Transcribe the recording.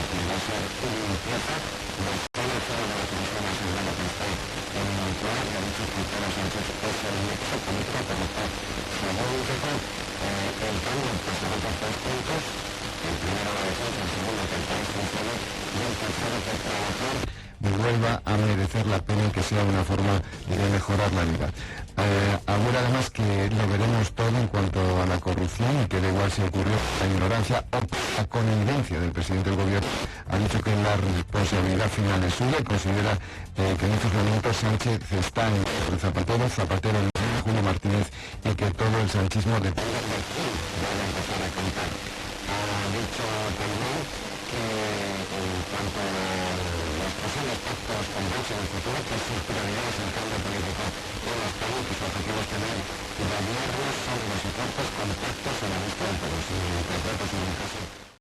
que va a ser una limpieza de todo el foro de la Comisión Nacional que está en Moncloa, que ha dicho que Pedro Sánchez es el nexo político por lo cual, según dijo, el cambio pasará por 3 puntos. El primero la defensa, el segundo que el país funcione y el tercero que trabajar vuelva a merecer la pena y que sea una forma de mejorar la vida. Ahora además que lo veremos todo en cuanto a la corrupción y que da igual si ocurrió la ignorancia o la connivencia del presidente del gobierno. Ha dicho que la responsabilidad final es suya y considera que en estos momentos Sánchez está en el Zapatero en Julio Martínez y que todo el sanchismo depende de quién vaya a empezar a contar. Ha dicho también que en cuanto a los posibles pactos con Vox en el futuro, que sus prioridades en el cambio político en España, que su objetivo es tener gobiernos sólidos y fuertes con pactos en la vista de todos. Y